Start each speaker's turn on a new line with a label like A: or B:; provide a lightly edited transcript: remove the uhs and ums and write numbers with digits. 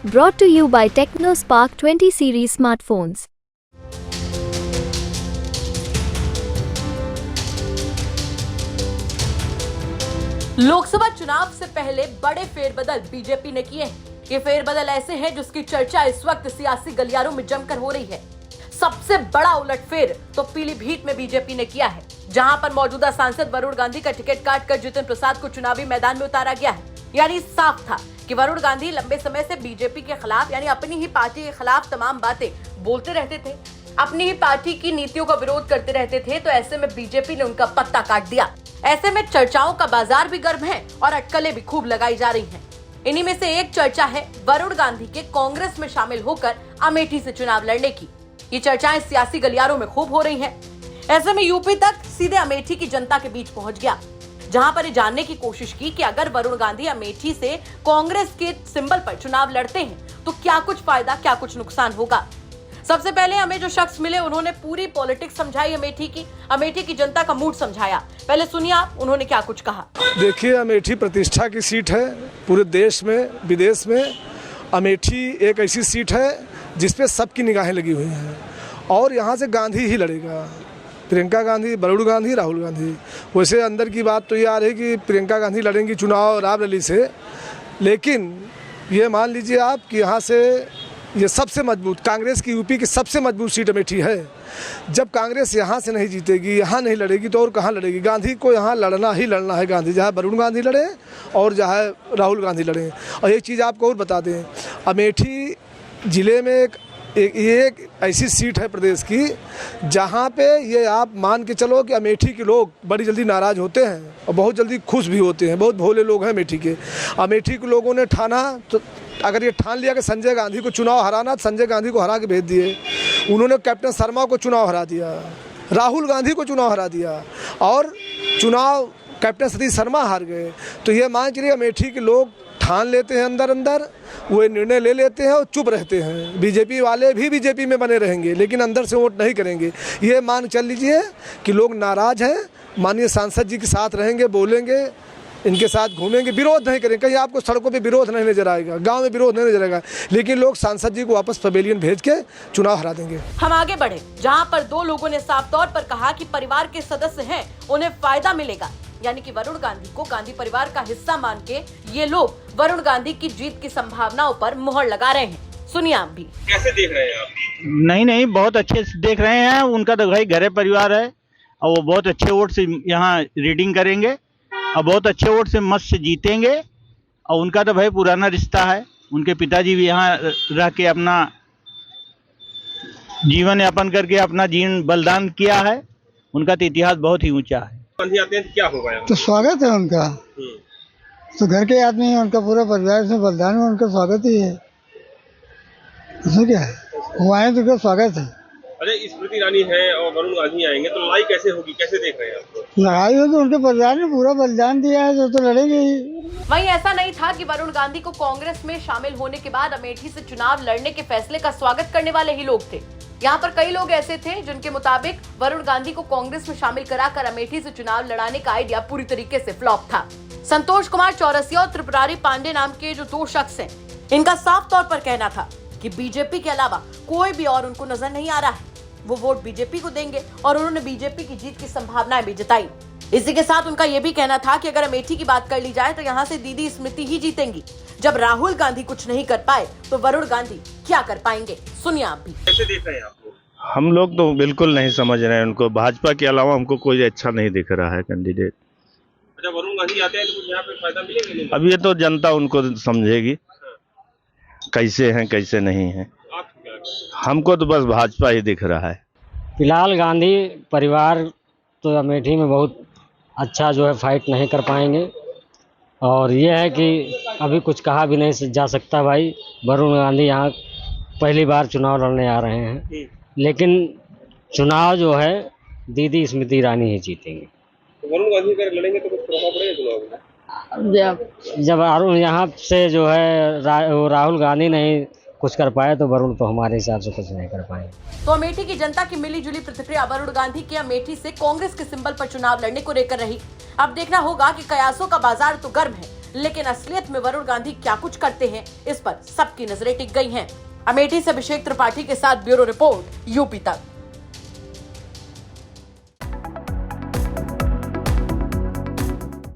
A: Brought to you by TechnoSpark 20 series smartphones.
B: Lok Sabha चुनाव से पहले बड़े फेरबदल बीजेपी ने किए हैं। ये फेरबदल ऐसे हैं जिसकी चर्चा इस वक्त सियासी गलियारों में जमकर हो रही है। सबसे बड़ा उलटफेर तो पीलीभीत में बीजेपी ने किया है, जहां पर मौजूदा सांसद वरुण गांधी का टिकट काटकर जितिन प्रसाद को चुनावी मैदान में उतारा गया है। यानी साफ था कि वरुण गांधी लंबे समय से बीजेपी के खिलाफ यानी अपनी ही पार्टी के खिलाफ तमाम बातें बोलते रहते थे, अपनी ही पार्टी की नीतियों का विरोध करते रहते थे। तो ऐसे में बीजेपी ने उनका पत्ता काट दिया। ऐसे में चर्चाओं का बाजार भी गर्म है और अटकलें भी खूब लगाई जा रही हैं। इन्हीं में से एक चर्चा है वरुण गांधी के कांग्रेस में शामिल होकर अमेठी से चुनाव लड़ने की। ये चर्चाएं सियासी गलियारों में खूब हो रही हैं। ऐसे में यूपी तक सीधे अमेठी की जनता के बीच पहुंच गया, जहां पर ये जानने की कोशिश की कि अगर वरुण गांधी अमेठी से कांग्रेस के सिंबल पर चुनाव लड़ते हैं तो क्या कुछ फायदा क्या कुछ नुकसान होगा। सबसे पहले हमें जो शख्स मिले उन्होंने पूरी पॉलिटिक्स समझाई, अमेठी की जनता का मूड समझाया। पहले सुनिए आप उन्होंने क्या कुछ कहा।
C: देखिए, अमेठी प्रतिष्ठा की सीट है, पूरे देश में विदेश में अमेठी एक ऐसी सीट है जिसपे सबकी निगाहें लगी हुई हैं और यहाँ से गांधी ही लड़ेगा। प्रियंका गांधी, वरुण गांधी, राहुल गांधी। वैसे अंदर की बात तो ये आ रही कि प्रियंका गांधी लड़ेंगी चुनाव रायबरेली से, लेकिन ये मान लीजिए आप कि यहाँ से ये सबसे मजबूत कांग्रेस की यूपी की सबसे मजबूत सीट अमेठी है। जब कांग्रेस यहाँ से नहीं जीतेगी, यहाँ नहीं लड़ेगी तो और कहाँ लड़ेगी। गांधी को यहाँ लड़ना ही लड़ना है। गांधी जहाँ वरुण गांधी लड़े और जहाँ राहुल गांधी लड़े। और एक चीज़ आपको और बता दें, अमेठी ज़िले में एक ऐसी सीट है प्रदेश की जहाँ पे ये आप मान के चलो कि अमेठी के लोग बड़ी जल्दी नाराज़ होते हैं और बहुत जल्दी खुश भी होते हैं। बहुत भोले लोग हैं अमेठी के। अमेठी के लोगों ने ठाना, तो अगर ये ठान लिया कि संजय गांधी को चुनाव हराना, संजय गांधी को हरा के भेज दिए। उन्होंने कैप्टन शर्मा को चुनाव हरा दिया, राहुल गांधी को चुनाव हरा दिया और चुनाव कैप्टन सतीश शर्मा हार गए। तो ये मान चलिए अमेठी के लोग ठान लेते हैं, अंदर वो निर्णय ले लेते हैं और चुप रहते हैं। बीजेपी वाले भी बीजेपी में बने रहेंगे लेकिन अंदर से वोट नहीं करेंगे। ये मान चल लीजिए कि लोग नाराज़ हैं। माननीय सांसद जी के साथ रहेंगे, बोलेंगे, इनके साथ घूमेंगे, विरोध नहीं करेंगे। कहीं आपको सड़कों पे विरोध नहीं नजर आएगा, गांव में विरोध नहीं नजर आएगा, लेकिन लोग सांसद जी को वापस पवेलियन भेज के चुनाव हरा देंगे।
B: हम आगे बढ़े, जहां पर दो लोगों ने साफ तौर पर कहा कि परिवार के सदस्य हैं, उन्हें फायदा मिलेगा। यानी कि वरुण गांधी को गांधी परिवार का हिस्सा मान के ये लोग वरुण गांधी की जीत की संभावनाओं पर मुहर लगा रहे हैं। सुनिए आप भी।
D: कैसे देख रहे हैं आप?
E: नहीं, बहुत अच्छे से देख रहे हैं। उनका तो भाई घरे परिवार है और वो बहुत अच्छे वोट से यहाँ रीडिंग करेंगे और बहुत अच्छे वोट से मत से जीतेंगे। और उनका तो भाई पुराना रिश्ता है। उनके पिताजी भी यहाँ रह के अपना जीवन यापन करके अपना जीवन बलिदान किया है। उनका तो इतिहास बहुत ही ऊंचा है।
D: गांधी आते हैं तो क्या होगा?
F: तो स्वागत है उनका, तो घर के आदमी है, उनका पूरा परिवार से बलिदान है, उनका स्वागत ही है। उसमें क्या है, वो आए तो उनका स्वागत है।
D: अरे स्मृति ईरानी है और वरुण गांधी आएंगे तो लड़ाई कैसे होगी, कैसे देख रहे हैं आप?
F: लड़ाई हो तो उनके परिवार ने पूरा बलिदान दिया है तो लड़ेंगे ही।
B: वहीं ऐसा नहीं था कि वरुण गांधी को कांग्रेस में शामिल होने के बाद अमेठी से चुनाव लड़ने के फैसले का स्वागत करने वाले ही लोग थे। यहाँ पर कई लोग ऐसे थे जिनके मुताबिक वरुण गांधी को कांग्रेस में शामिल कराकर अमेठी से चुनाव लड़ाने का आइडिया पूरी तरीके से फ्लॉप था। संतोष कुमार चौरसिया और त्रिपुरारी पांडे नाम के जो दो शख्स हैं, इनका साफ तौर पर कहना था कि बीजेपी के अलावा कोई भी और उनको नजर नहीं आ रहा है। वो वोट बीजेपी को देंगे और उन्होंने बीजेपी की जीत की संभावनाएं भी जताई। इसी के साथ उनका यह भी कहना था कि अगर अमेठी की बात कर ली जाए तो यहाँ से दीदी स्मृति ही जीतेंगी। जब राहुल गांधी कुछ नहीं कर पाए तो वरुण गांधी क्या कर पाएंगे। सुनिए आप भी।
D: कैसे देख रहे हैं आप?
G: हम लोग तो बिल्कुल नहीं समझ रहे हैं उनको। भाजपा के अलावा हमको कोई अच्छा नहीं दिख रहा है कैंडिडेट।
D: अच्छा, वरुण गांधी आते हैं तो कुछ यहाँ पे फायदा मिलेगा?
G: अब ये तो जनता उनको समझेगी कैसे हैं कैसे नहीं हैं। हमको तो बस भाजपा ही दिख रहा है
H: फिलहाल। गांधी परिवार तो अमेठी में बहुत अच्छा जो है फाइट नहीं कर पाएंगे और ये है कि अभी कुछ कहा भी नहीं जा सकता। भाई वरुण गांधी यहाँ पहली बार चुनाव लड़ने आ रहे हैं, लेकिन चुनाव जो है दीदी स्मृति ईरानी ही जीतेंगे।
D: तो वरुण गांधी अगर लड़ेंगे तो कुछ प्रभाव पड़ेगा चुनाव में?
H: जब अरुण यहाँ से जो है राहुल गांधी नहीं कुछ कर पाए तो वरुण तो हमारे हिसाब से कुछ नहीं कर पाए।
B: तो अमेठी की जनता की मिली जुली प्रतिक्रिया वरुण गांधी के अमेठी से कांग्रेस के सिंबल पर चुनाव लड़ने को लेकर रही। अब देखना होगा कि कयासों का बाजार तो गर्म है, लेकिन असलियत में वरुण गांधी क्या कुछ करते हैं, इस पर सबकी नजरें टिक गई हैं। अमेठी से अभिषेक त्रिपाठी के साथ ब्यूरो रिपोर्ट, यूपी तक।